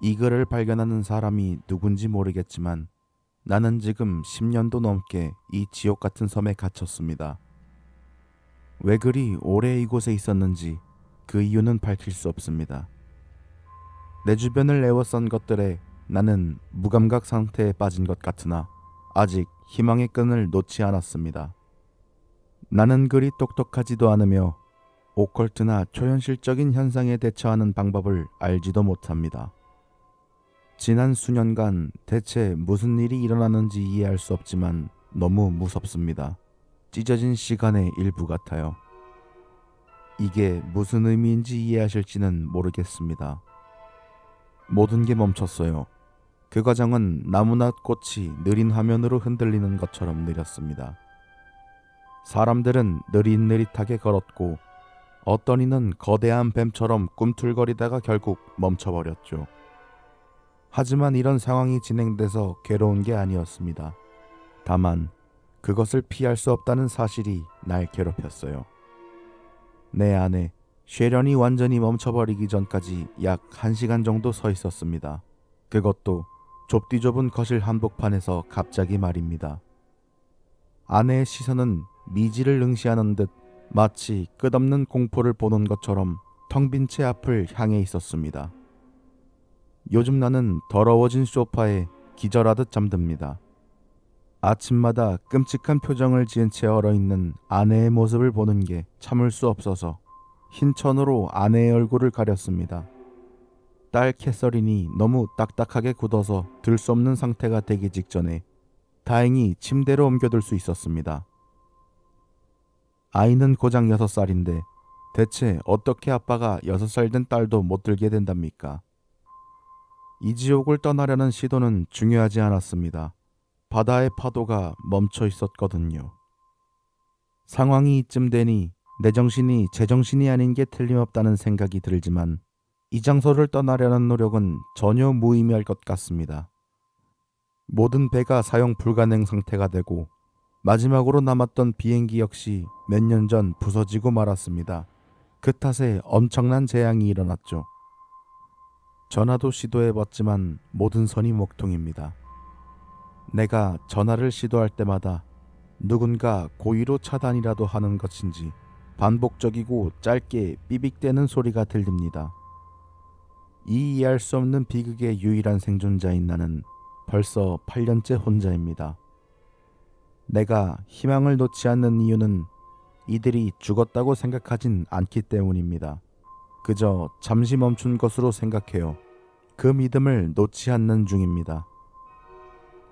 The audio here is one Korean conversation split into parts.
이 글을 발견하는 사람이 누군지 모르겠지만 나는 지금 10년도 넘게 이 지옥 같은 섬에 갇혔습니다. 왜 그리 오래 이곳에 있었는지 그 이유는 밝힐 수 없습니다. 내 주변을 에워싼 것들에 나는 무감각 상태에 빠진 것 같으나 아직 희망의 끈을 놓지 않았습니다. 나는 그리 똑똑하지도 않으며 오컬트나 초현실적인 현상에 대처하는 방법을 알지도 못합니다. 지난 수년간 대체 무슨 일이 일어나는지 이해할 수 없지만 너무 무섭습니다. 찢어진 시간의 일부 같아요. 이게 무슨 의미인지 이해하실지는 모르겠습니다. 모든 게 멈췄어요. 그 과정은 나무나 꽃이 느린 화면으로 흔들리는 것처럼 느렸습니다. 사람들은 느릿느릿하게 걸었고 어떤 이는 거대한 뱀처럼 꿈틀거리다가 결국 멈춰버렸죠. 하지만 이런 상황이 진행돼서 괴로운 게 아니었습니다. 다만 그것을 피할 수 없다는 사실이 날 괴롭혔어요. 내 안에 쉐련이 완전히 멈춰버리기 전까지 약 1시간 정도 서 있었습니다. 그것도 좁디 좁은 거실 한복판에서 갑자기 말입니다. 아내의 시선은 미지를 응시하는 듯 마치 끝없는 공포를 보는 것처럼 텅 빈 채 앞을 향해 있었습니다. 요즘 나는 더러워진 소파에 기절하듯 잠듭니다. 아침마다 끔찍한 표정을 지은 채 얼어있는 아내의 모습을 보는 게 참을 수 없어서 흰 천으로 아내의 얼굴을 가렸습니다. 딸 캐서린이 너무 딱딱하게 굳어서 들 수 없는 상태가 되기 직전에 다행히 침대로 옮겨둘 수 있었습니다. 아이는 고작 6살인데 대체 어떻게 아빠가 6살 된 딸도 못 들게 된답니까? 이 지옥을 떠나려는 시도는 중요하지 않았습니다. 바다의 파도가 멈춰 있었거든요. 상황이 이쯤 되니 내 정신이 제정신이 아닌 게 틀림없다는 생각이 들지만 이 장소를 떠나려는 노력은 전혀 무의미할 것 같습니다. 모든 배가 사용 불가능 상태가 되고 마지막으로 남았던 비행기 역시 몇 년 전 부서지고 말았습니다. 그 탓에 엄청난 재앙이 일어났죠. 전화도 시도해봤지만 모든 선이 목통입니다. 내가 전화를 시도할 때마다 누군가 고의로 차단이라도 하는 것인지 반복적이고 짧게 삐빅대는 소리가 들립니다. 이 이해할 수 없는 비극의 유일한 생존자인 나는 벌써 8년째 혼자입니다. 내가 희망을 놓지 않는 이유는 이들이 죽었다고 생각하진 않기 때문입니다. 그저 잠시 멈춘 것으로 생각해요. 그 믿음을 놓지 않는 중입니다.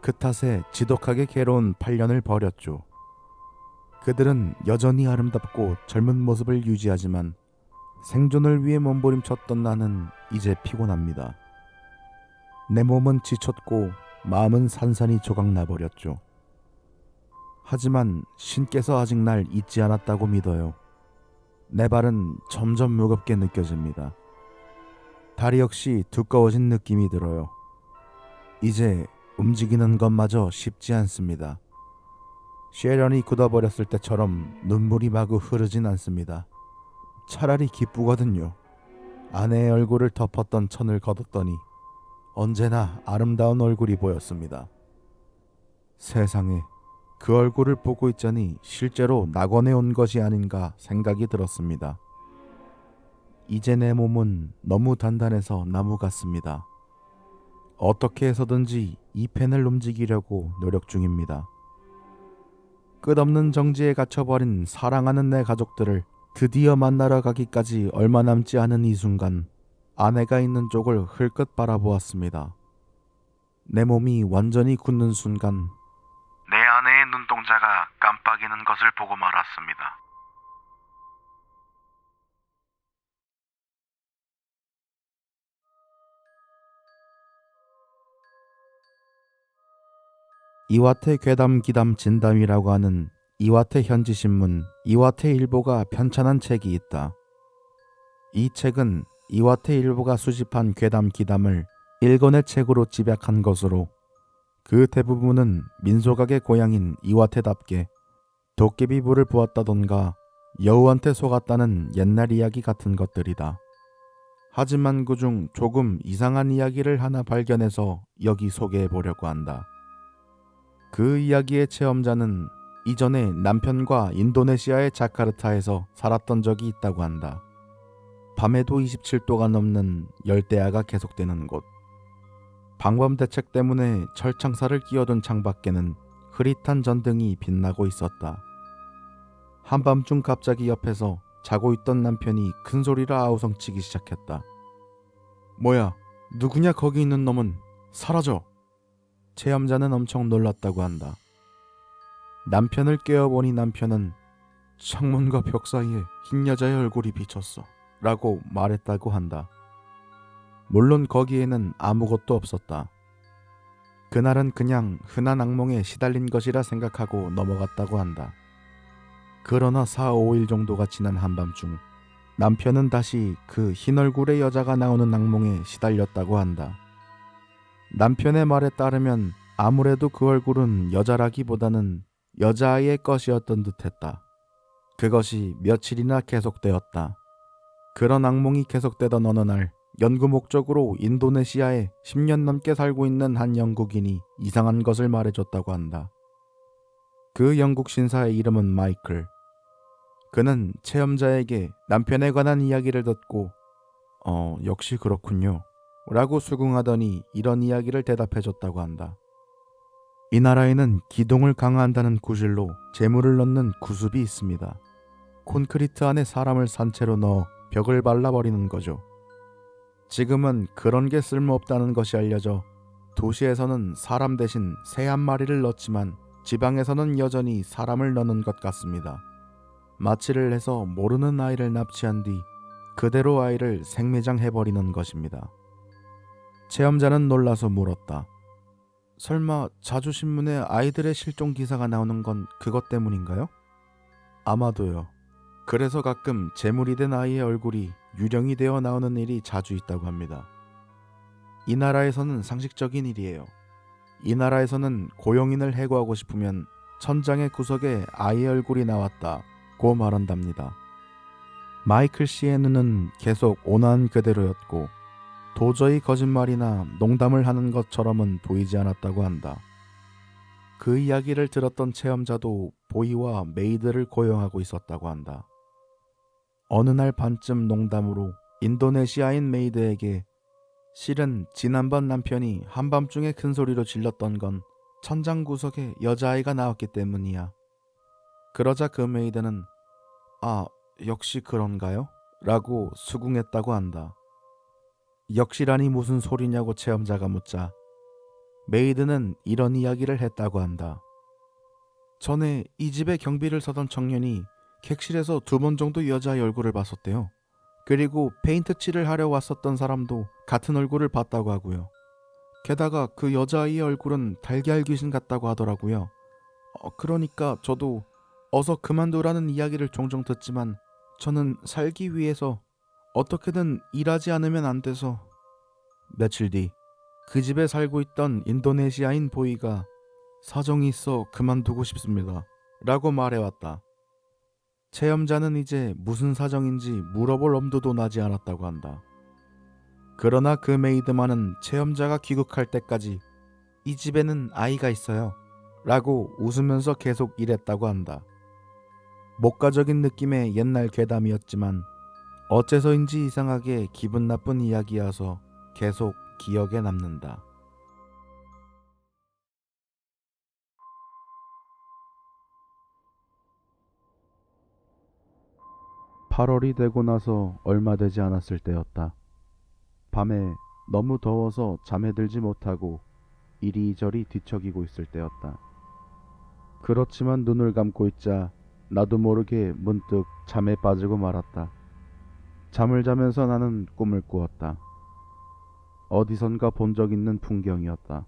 그 탓에 지독하게 괴로운 8년을 버렸죠. 그들은 여전히 아름답고 젊은 모습을 유지하지만 생존을 위해 몸부림쳤던 나는 이제 피곤합니다. 내 몸은 지쳤고 마음은 산산이 조각나버렸죠. 하지만 신께서 아직 날 잊지 않았다고 믿어요. 내 발은 점점 무겁게 느껴집니다. 다리 역시 두꺼워진 느낌이 들어요. 이제 움직이는 것마저 쉽지 않습니다. 쉐런이 굳어버렸을 때처럼 눈물이 마구 흐르진 않습니다. 차라리 기쁘거든요. 아내의 얼굴을 덮었던 천을 걷었더니 언제나 아름다운 얼굴이 보였습니다. 세상에, 그 얼굴을 보고 있자니 실제로 낙원에 온 것이 아닌가 생각이 들었습니다. 이제 내 몸은 너무 단단해서 나무 같습니다. 어떻게 해서든지 이 펜을 움직이려고 노력 중입니다. 끝없는 정지에 갇혀버린 사랑하는 내 가족들을 드디어 만나러 가기까지 얼마 남지 않은 이 순간 아내가 있는 쪽을 흘끗 바라보았습니다. 내 몸이 완전히 굳는 순간 내 아내의 눈동자가 깜빡이는 것을 보고 말았습니다. 이와테 괴담 기담 진담이라고 하는 이와테 현지신문 이와테 일보가 편찬한 책이 있다. 이 책은 이와테 일보가 수집한 괴담 기담을 1권의 책으로 집약한 것으로 그 대부분은 민소각의 고향인 이와테답게 도깨비 불을 보았다던가 여우한테 속았다는 옛날 이야기 같은 것들이다. 하지만 그중 조금 이상한 이야기를 하나 발견해서 여기 소개해 보려고 한다. 그 이야기의 체험자는 이전에 남편과 인도네시아의 자카르타에서 살았던 적이 있다고 한다. 밤에도 27도가 넘는 열대야가 계속되는 곳. 방범 대책 때문에 철창살을 끼워둔 창밖에는 흐릿한 전등이 빛나고 있었다. 한밤중 갑자기 옆에서 자고 있던 남편이 큰 소리로 아우성치기 시작했다. 뭐야, 누구냐 거기 있는 놈은, 사라져! 체험자는 엄청 놀랐다고 한다. 남편을 깨워보니 남편은 창문과 벽 사이에 흰 여자의 얼굴이 비쳤어 라고 말했다고 한다. 물론 거기에는 아무것도 없었다. 그날은 그냥 흔한 악몽에 시달린 것이라 생각하고 넘어갔다고 한다. 그러나 4, 5일 정도가 지난 한밤중 남편은 다시 그 흰 얼굴의 여자가 나오는 악몽에 시달렸다고 한다. 남편의 말에 따르면 아무래도 그 얼굴은 여자라기보다는 여자아이의 것이었던 듯했다. 그것이 며칠이나 계속되었다. 그런 악몽이 계속되던 어느 날 연구 목적으로 인도네시아에 10년 넘게 살고 있는 한 영국인이 이상한 것을 말해줬다고 한다. 그 영국 신사의 이름은 마이클. 그는 체험자에게 남편에 관한 이야기를 듣고 역시 그렇군요 라고 수긍하더니 이런 이야기를 대답해줬다고 한다. 이 나라에는 기동을 강화한다는 구실로 재물을 넣는 구습이 있습니다. 콘크리트 안에 사람을 산채로 넣어 벽을 발라버리는 거죠. 지금은 그런 게 쓸모없다는 것이 알려져 도시에서는 사람 대신 새 한 마리를 넣지만 지방에서는 여전히 사람을 넣는 것 같습니다. 마취를 해서 모르는 아이를 납치한 뒤 그대로 아이를 생매장해버리는 것입니다. 체험자는 놀라서 물었다. 설마 자주 신문에 아이들의 실종 기사가 나오는 건 그것 때문인가요? 아마도요. 그래서 가끔 제물이 된 아이의 얼굴이 유령이 되어 나오는 일이 자주 있다고 합니다. 이 나라에서는 상식적인 일이에요. 이 나라에서는 고용인을 해고하고 싶으면 천장의 구석에 아이의 얼굴이 나왔다고 말한답니다. 마이클 씨의 눈은 계속 온화한 그대로였고 도저히 거짓말이나 농담을 하는 것처럼은 보이지 않았다고 한다. 그 이야기를 들었던 체험자도 보이와 메이드를 고용하고 있었다고 한다. 어느 날 반쯤 농담으로 인도네시아인 메이드에게 실은 지난번 남편이 한밤중에 큰 소리로 질렀던 건 천장 구석에 여자아이가 나왔기 때문이야. 그러자 그 메이드는 역시 그런가요? 라고 수긍했다고 한다. 역시라니 무슨 소리냐고 체험자가 묻자 메이드는 이런 이야기를 했다고 한다. 전에 이 집에 경비를 서던 청년이 객실에서 2번 정도 여자의 얼굴을 봤었대요. 그리고 페인트 칠을 하려 왔었던 사람도 같은 얼굴을 봤다고 하고요. 게다가 그 여자아이의 얼굴은 달걀 귀신 같다고 하더라고요. 그러니까 저도 어서 그만두라는 이야기를 종종 듣지만 저는 살기 위해서 어떻게든 일하지 않으면 안 돼서. 며칠 뒤 그 집에 살고 있던 인도네시아인 보이가 사정이 있어 그만두고 싶습니다 라고 말해왔다. 체험자는 이제 무슨 사정인지 물어볼 엄두도 나지 않았다고 한다. 그러나 그 메이드만은 체험자가 귀국할 때까지 이 집에는 아이가 있어요 라고 웃으면서 계속 일했다고 한다. 목가적인 느낌의 옛날 괴담이었지만 어째서인지 이상하게 기분 나쁜 이야기여서 계속 기억에 남는다. 8월이 되고 나서 얼마 되지 않았을 때였다. 밤에 너무 더워서 잠에 들지 못하고 이리저리 뒤척이고 있을 때였다. 그렇지만 눈을 감고 있자 나도 모르게 문득 잠에 빠지고 말았다. 잠을 자면서 나는 꿈을 꾸었다. 어디선가 본 적 있는 풍경이었다.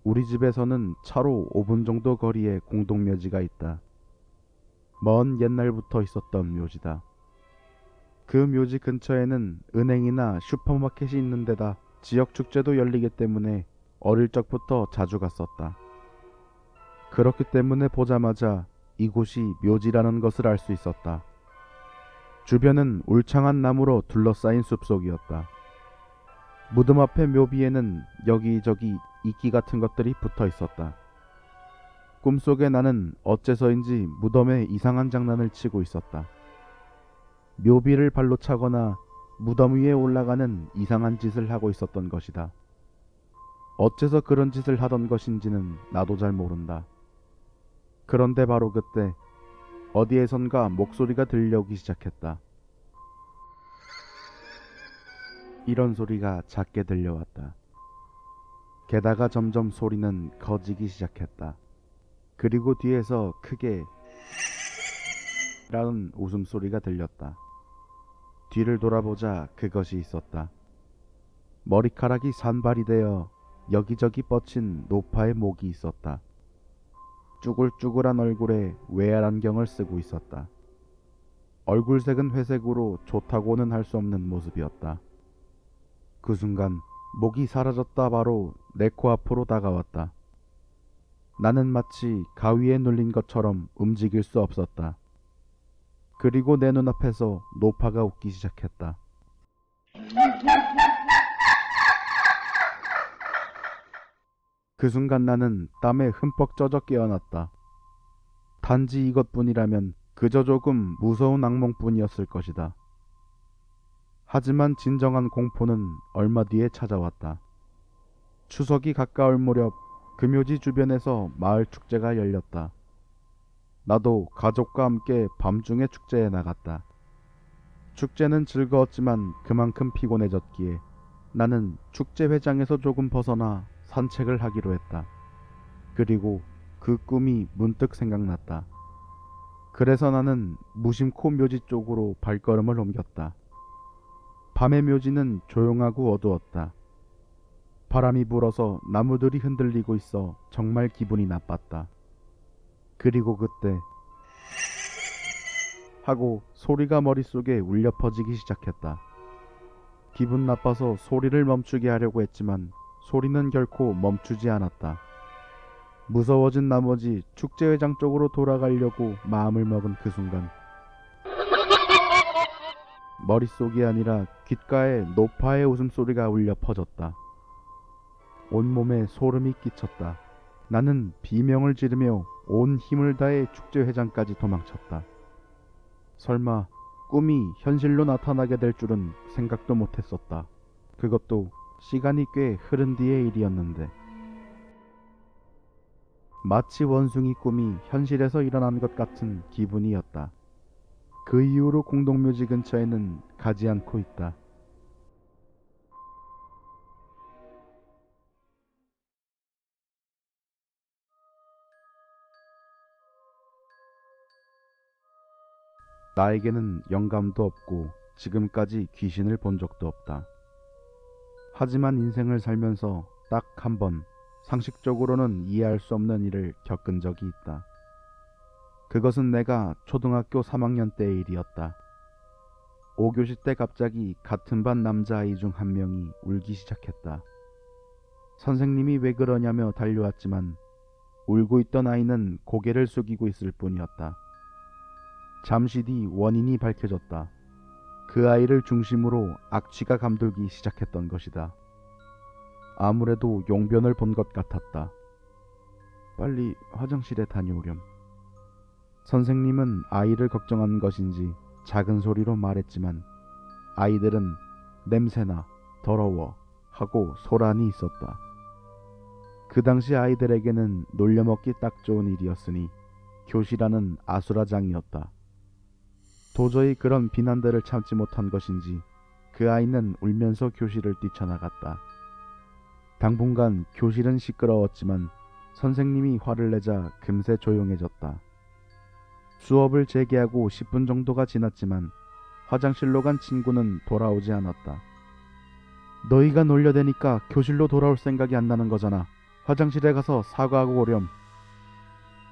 우리 집에서는 차로 5분 정도 거리에 공동묘지가 있다. 먼 옛날부터 있었던 묘지다. 그 묘지 근처에는 은행이나 슈퍼마켓이 있는 데다 지역 축제도 열리기 때문에 어릴 적부터 자주 갔었다. 그렇기 때문에 보자마자 이곳이 묘지라는 것을 알 수 있었다. 주변은 울창한 나무로 둘러싸인 숲속이었다. 무덤 앞의 묘비에는 여기저기 이끼 같은 것들이 붙어 있었다. 꿈속에 나는 어째서인지 무덤에 이상한 장난을 치고 있었다. 묘비를 발로 차거나 무덤 위에 올라가는 이상한 짓을 하고 있었던 것이다. 어째서 그런 짓을 하던 것인지는 나도 잘 모른다. 그런데 바로 그때 어디에선가 목소리가 들려오기 시작했다. 이런 소리가 작게 들려왔다. 게다가 점점 소리는 커지기 시작했다. 그리고 뒤에서 크게 라는 웃음소리가 들렸다. 뒤를 돌아보자 그것이 있었다. 머리카락이 산발이 되어 여기저기 뻗친 노파의 목이 있었다. 쭈글쭈글한 얼굴에 외야 안경을 쓰고 있었다. 얼굴색은 회색으로 좋다고는 할 수 없는 모습이었다. 그 순간 목이 사라졌다 바로 내 코 앞으로 다가왔다. 나는 마치 가위에 눌린 것처럼 움직일 수 없었다. 그리고 내 눈앞에서 노파가 웃기 시작했다. 그 순간 나는 땀에 흠뻑 젖어 깨어났다. 단지 이것뿐이라면 그저 조금 무서운 악몽뿐이었을 것이다. 하지만 진정한 공포는 얼마 뒤에 찾아왔다. 추석이 가까울 무렵 금요지 주변에서 마을 축제가 열렸다. 나도 가족과 함께 밤중에 축제에 나갔다. 축제는 즐거웠지만 그만큼 피곤해졌기에 나는 축제 회장에서 조금 벗어나 산책을 하기로 했다. 그리고 그 꿈이 문득 생각났다. 그래서 나는 무심코 묘지 쪽으로 발걸음을 옮겼다. 밤의 묘지는 조용하고 어두웠다. 바람이 불어서 나무들이 흔들리고 있어 정말 기분이 나빴다. 그리고 그때 하고 소리가 머릿속에 울려 퍼지기 시작했다. 기분 나빠서 소리를 멈추게 하려고 했지만 소리는 결코 멈추지 않았다. 무서워진 나머지 축제회장 쪽으로 돌아가려고 마음을 먹은 그 순간 머릿속이 아니라 귓가에 노파의 웃음소리가 울려 퍼졌다. 온몸에 소름이 끼쳤다. 나는 비명을 지르며 온 힘을 다해 축제회장까지 도망쳤다. 설마 꿈이 현실로 나타나게 될 줄은 생각도 못했었다. 그것도 시간이 꽤 흐른 뒤의 일이었는데 마치 원숭이 꿈이 현실에서 일어난 것 같은 기분이었다. 그 이후로 공동묘지 근처에는 가지 않고 있다. 나에게는 영감도 없고 지금까지 귀신을 본 적도 없다. 하지만 인생을 살면서 딱 한 번 상식적으로는 이해할 수 없는 일을 겪은 적이 있다. 그것은 내가 초등학교 3학년 때의 일이었다. 5교시 때 갑자기 같은 반 남자아이 중 한 명이 울기 시작했다. 선생님이 왜 그러냐며 달려왔지만 울고 있던 아이는 고개를 숙이고 있을 뿐이었다. 잠시 뒤 원인이 밝혀졌다. 그 아이를 중심으로 악취가 감돌기 시작했던 것이다. 아무래도 용변을 본 것 같았다. 빨리 화장실에 다녀오렴. 선생님은 아이를 걱정한 것인지 작은 소리로 말했지만 아이들은 냄새나 더러워 하고 소란이 있었다. 그 당시 아이들에게는 놀려먹기 딱 좋은 일이었으니 교시라는 아수라장이었다. 도저히 그런 비난들을 참지 못한 것인지 그 아이는 울면서 교실을 뛰쳐나갔다. 당분간 교실은 시끄러웠지만 선생님이 화를 내자 금세 조용해졌다. 수업을 재개하고 10분 정도가 지났지만 화장실로 간 친구는 돌아오지 않았다. 너희가 놀려대니까 교실로 돌아올 생각이 안 나는 거잖아. 화장실에 가서 사과하고 오렴.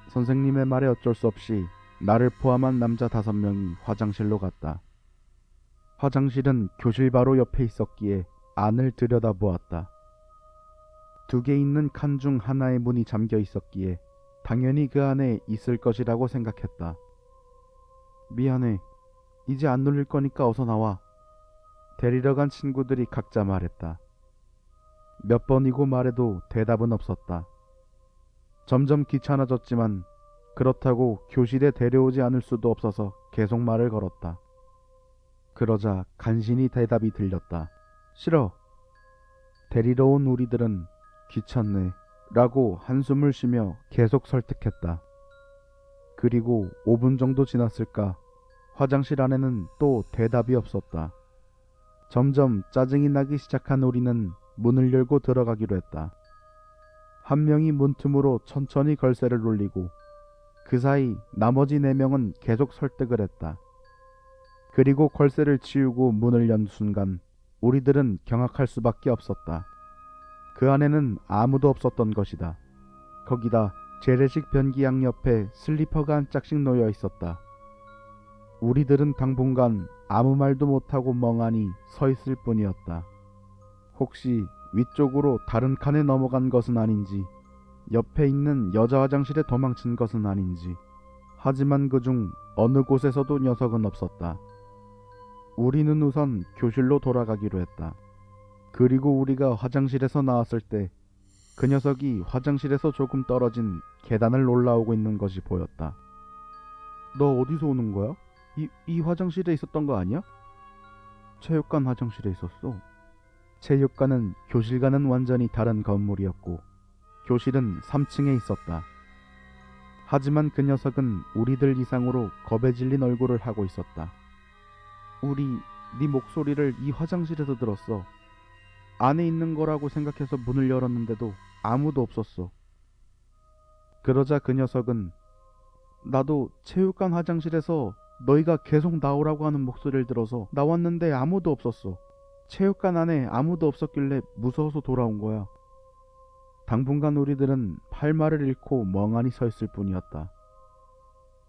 선생님의 말에 어쩔 수 없이 나를 포함한 남자 5명이 화장실로 갔다. 화장실은 교실 바로 옆에 있었기에 안을 들여다보았다. 2개 있는 칸 중 하나의 문이 잠겨 있었기에 당연히 그 안에 있을 것이라고 생각했다. 미안해. 이제 안 놀릴 거니까 어서 나와. 데리러 간 친구들이 각자 말했다. 몇 번이고 말해도 대답은 없었다. 점점 귀찮아졌지만 그렇다고 교실에 데려오지 않을 수도 없어서 계속 말을 걸었다. 그러자 간신히 대답이 들렸다. 싫어. 데리러 온 우리들은 귀찮네 라고 한숨을 쉬며 계속 설득했다. 그리고 5분 정도 지났을까 화장실 안에는 또 대답이 없었다. 점점 짜증이 나기 시작한 우리는 문을 열고 들어가기로 했다. 한 명이 문틈으로 천천히 걸쇠를 올리고 그 사이 나머지 4명은 계속 설득을 했다. 그리고 걸쇠를 치우고 문을 연 순간 우리들은 경악할 수밖에 없었다. 그 안에는 아무도 없었던 것이다. 거기다 재래식 변기양 옆에 슬리퍼가 한 짝씩 놓여 있었다. 우리들은 당분간 아무 말도 못하고 멍하니 서 있을 뿐이었다. 혹시 위쪽으로 다른 칸에 넘어간 것은 아닌지, 옆에 있는 여자 화장실에 도망친 것은 아닌지. 하지만 그중 어느 곳에서도 녀석은 없었다. 우리는 우선 교실로 돌아가기로 했다. 그리고 우리가 화장실에서 나왔을 때 그 녀석이 화장실에서 조금 떨어진 계단을 올라오고 있는 것이 보였다. 너 어디서 오는 거야? 이 화장실에 있었던 거 아니야? 체육관 화장실에 있었어. 체육관은 교실과는 완전히 다른 건물이었고 교실은 3층에 있었다. 하지만 그 녀석은 우리들 이상으로 겁에 질린 얼굴을 하고 있었다. 우리 네 목소리를 이 화장실에서 들었어. 안에 있는 거라고 생각해서 문을 열었는데도 아무도 없었어. 그러자 그 녀석은 나도 체육관 화장실에서 너희가 계속 나오라고 하는 목소리를 들어서 나왔는데 아무도 없었어. 체육관 안에 아무도 없었길래 무서워서 돌아온 거야. 당분간 우리들은 할 말을 잃고 멍하니 서 있을 뿐이었다.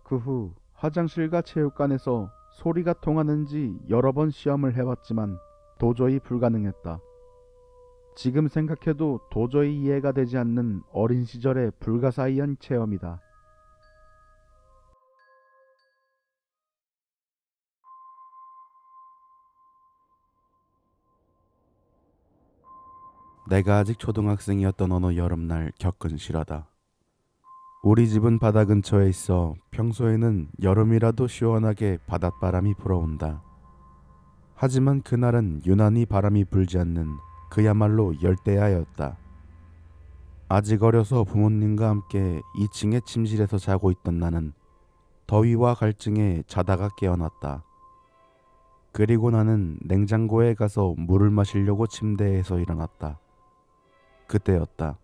그 후 화장실과 체육관에서 소리가 통하는지 여러 번 시험을 해봤지만 도저히 불가능했다. 지금 생각해도 도저히 이해가 되지 않는 어린 시절의 불가사의한 체험이다. 내가 아직 초등학생이었던 어느 여름날 겪은 실화다. 우리 집은 바다 근처에 있어 평소에는 여름이라도 시원하게 바닷바람이 불어온다. 하지만 그날은 유난히 바람이 불지 않는 그야말로 열대야였다. 아직 어려서 부모님과 함께 2층의 침실에서 자고 있던 나는 더위와 갈증에 자다가 깨어났다. 그리고 나는 냉장고에 가서 물을 마시려고 침대에서 일어났다. 그때였다.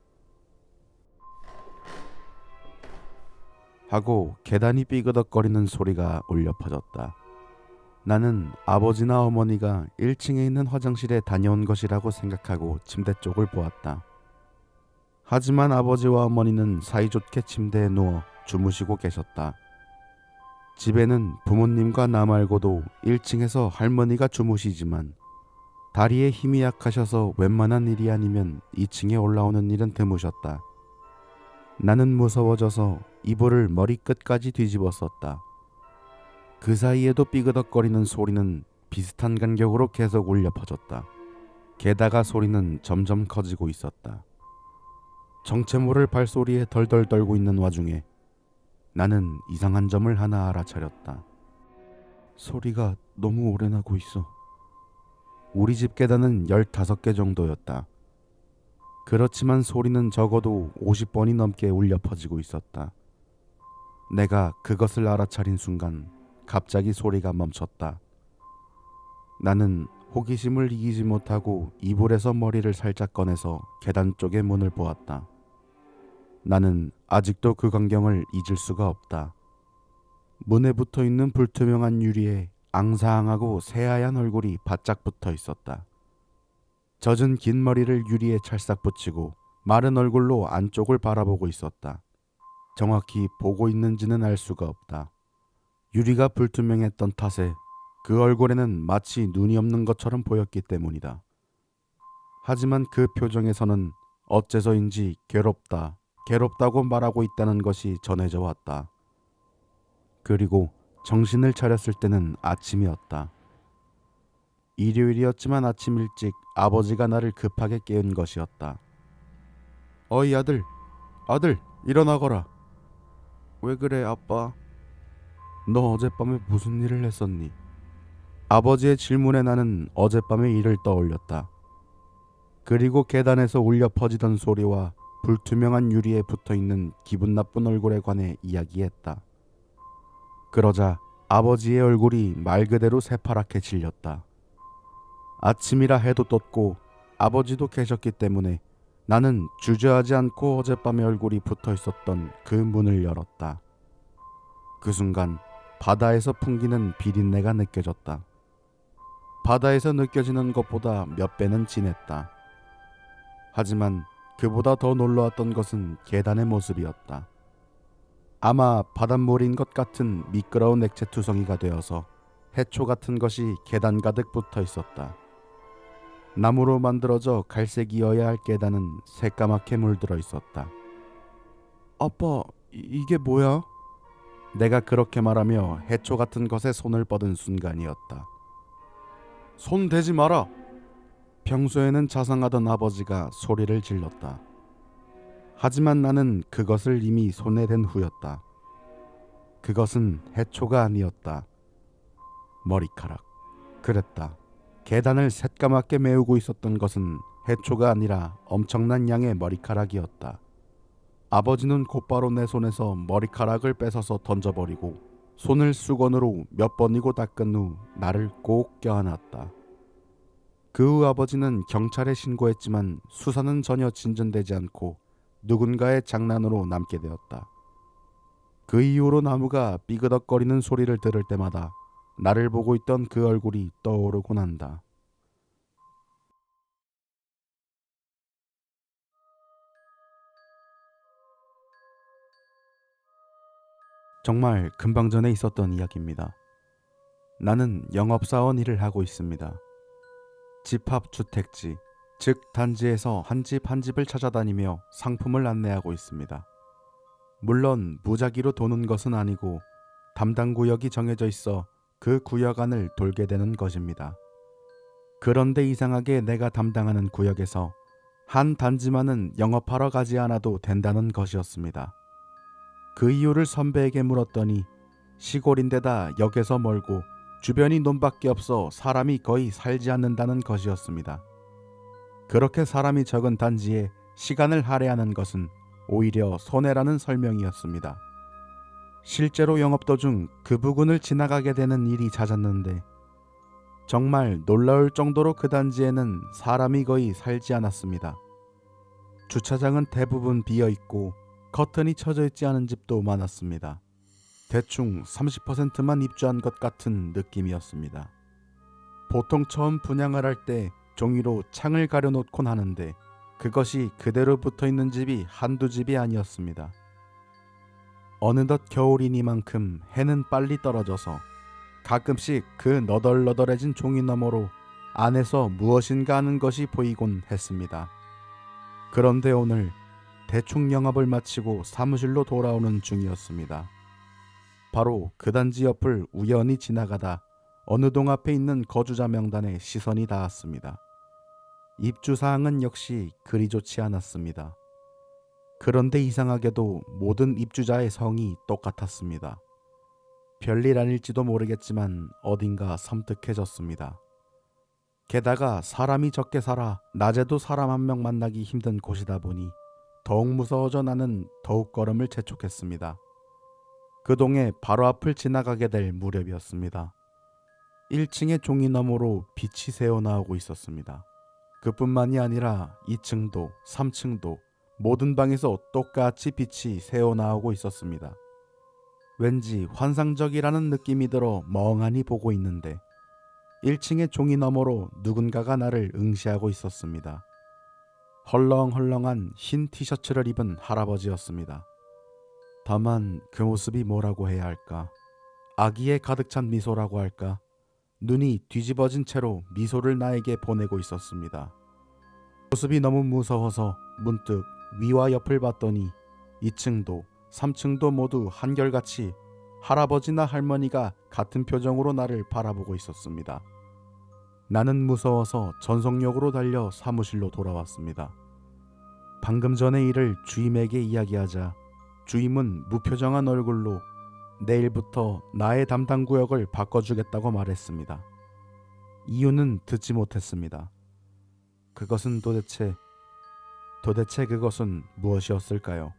하고 계단이 삐그덕거리는 소리가 울려 퍼졌다. 나는 아버지나 어머니가 1층에 있는 화장실에 다녀온 것이라고 생각하고 침대 쪽을 보았다. 하지만 아버지와 어머니는 사이좋게 침대에 누워 주무시고 계셨다. 집에는 부모님과 나 말고도 1층에서 할머니가 주무시지만 다리에 힘이 약하셔서 웬만한 일이 아니면 2층에 올라오는 일은 드무셨다. 나는 무서워져서 이불을 머리끝까지 뒤집었었다. 그 사이에도 삐그덕거리는 소리는 비슷한 간격으로 계속 울려 퍼졌다. 게다가 소리는 점점 커지고 있었다. 정체 모를 발소리에 덜덜 떨고 있는 와중에 나는 이상한 점을 하나 알아차렸다. 소리가 너무 오래 나고 있어. 우리 집 계단은 15개 정도였다. 그렇지만 소리는 적어도 50번이 넘게 울려 퍼지고 있었다. 내가 그것을 알아차린 순간 갑자기 소리가 멈췄다. 나는 호기심을 이기지 못하고 이불에서 머리를 살짝 꺼내서 계단 쪽의 문을 보았다. 나는 아직도 그 광경을 잊을 수가 없다. 문에 붙어있는 불투명한 유리에 앙상하고 새하얀 얼굴이 바짝 붙어 있었다. 젖은 긴 머리를 유리에 찰싹 붙이고 마른 얼굴로 안쪽을 바라보고 있었다. 정확히 보고 있는지는 알 수가 없다. 유리가 불투명했던 탓에 그 얼굴에는 마치 눈이 없는 것처럼 보였기 때문이다. 하지만 그 표정에서는 어째서인지 괴롭다고 말하고 있다는 것이 전해져 왔다. 그리고 정신을 차렸을 때는 아침이었다. 일요일이었지만 아침 일찍 아버지가 나를 급하게 깨운 것이었다. 어이 아들, 아들 일어나거라. 왜 그래 아빠? 너 어젯밤에 무슨 일을 했었니? 아버지의 질문에 나는 어젯밤의 일을 떠올렸다. 그리고 계단에서 울려 퍼지던 소리와 불투명한 유리에 붙어있는 기분 나쁜 얼굴에 관해 이야기했다. 그러자 아버지의 얼굴이 말 그대로 새파랗게 질렸다. 아침이라 해도 떴고 아버지도 계셨기 때문에 나는 주저하지 않고 어젯밤의 얼굴이 붙어있었던 그 문을 열었다. 그 순간 바다에서 풍기는 비린내가 느껴졌다. 바다에서 느껴지는 것보다 몇 배는 진했다. 하지만 그보다 더 놀라웠던 것은 계단의 모습이었다. 아마 바닷물인 것 같은 미끄러운 액체 투성이가 되어서 해초 같은 것이 계단 가득 붙어 있었다. 나무로 만들어져 갈색이어야 할 계단은 새까맣게 물들어 있었다. 아빠, 이게 뭐야? 내가 그렇게 말하며 해초 같은 것에 손을 뻗은 순간이었다. 손 대지 마라! 평소에는 자상하던 아버지가 소리를 질렀다. 하지만 나는 그것을 이미 손에 댄 후였다. 그것은 해초가 아니었다. 머리카락. 그랬다. 계단을 새까맣게 메우고 있었던 것은 해초가 아니라 엄청난 양의 머리카락이었다. 아버지는 곧바로 내 손에서 머리카락을 뺏어서 던져버리고 손을 수건으로 몇 번이고 닦은 후 나를 꼭 껴안았다. 그 후 아버지는 경찰에 신고했지만 수사는 전혀 진전되지 않고 누군가의 장난으로 남게 되었다. 그 이후로 나무가 삐그덕거리는 소리를 들을 때마다 나를 보고 있던 그 얼굴이 떠오르곤 한다. 정말 금방 전에 있었던 이야기입니다. 나는 영업사원 일을 하고 있습니다. 집합주택지, 즉 단지에서 한 집 한 집을 찾아다니며 상품을 안내하고 있습니다. 물론 무작위로 도는 것은 아니고 담당 구역이 정해져 있어 그 구역 안을 돌게 되는 것입니다. 그런데 이상하게 내가 담당하는 구역에서 한 단지만은 영업하러 가지 않아도 된다는 것이었습니다. 그 이유를 선배에게 물었더니 시골인데다 역에서 멀고 주변이 논밖에 없어 사람이 거의 살지 않는다는 것이었습니다. 그렇게 사람이 적은 단지에 시간을 할애하는 것은 오히려 손해라는 설명이었습니다. 실제로 영업 도중 그 부근을 지나가게 되는 일이 잦았는데 정말 놀라울 정도로 그 단지에는 사람이 거의 살지 않았습니다. 주차장은 대부분 비어있고 커튼이 쳐져 있지 않은 집도 많았습니다. 대충 30%만 입주한 것 같은 느낌이었습니다. 보통 처음 분양을 할 때 종이로 창을 가려놓곤 하는데 그것이 그대로 붙어있는 집이 한두 집이 아니었습니다. 어느덧 겨울이니만큼 해는 빨리 떨어져서 가끔씩 그 너덜너덜해진 종이 너머로 안에서 무엇인가 하는 것이 보이곤 했습니다. 그런데 오늘 대충 영업을 마치고 사무실로 돌아오는 중이었습니다. 바로 그 단지 옆을 우연히 지나가다 어느 동 앞에 있는 거주자 명단에 시선이 닿았습니다. 입주사항은 역시 그리 좋지 않았습니다. 그런데 이상하게도 모든 입주자의 성이 똑같았습니다. 별일 아닐지도 모르겠지만 어딘가 섬뜩해졌습니다. 게다가 사람이 적게 살아 낮에도 사람 한 명 만나기 힘든 곳이다 보니 더욱 무서워져 나는 더욱 걸음을 재촉했습니다. 그 동의 바로 앞을 지나가게 될 무렵이었습니다. 1층의 종이 너머로 빛이 새어나오고 있었습니다. 그뿐만이 아니라 2층도 3층도 모든 방에서 똑같이 빛이 새어나오고 있었습니다. 왠지 환상적이라는 느낌이 들어 멍하니 보고 있는데 1층의 종이 너머로 누군가가 나를 응시하고 있었습니다. 헐렁헐렁한 흰 티셔츠를 입은 할아버지였습니다. 다만 그 모습이 뭐라고 해야 할까? 아기에 가득 찬 미소라고 할까? 눈이 뒤집어진 채로 미소를 나에게 보내고 있었습니다. 모습이 너무 무서워서 문득 위와 옆을 봤더니 2층도 3층도 모두 한결같이 할아버지나 할머니가 같은 표정으로 나를 바라보고 있었습니다. 나는 무서워서 전속력으로 달려 사무실로 돌아왔습니다. 방금 전의 일을 주임에게 이야기하자 주임은 무표정한 얼굴로 내일부터 나의 담당 구역을 바꿔주겠다고 말했습니다. 이유는 듣지 못했습니다. 그것은 도대체 그것은 무엇이었을까요?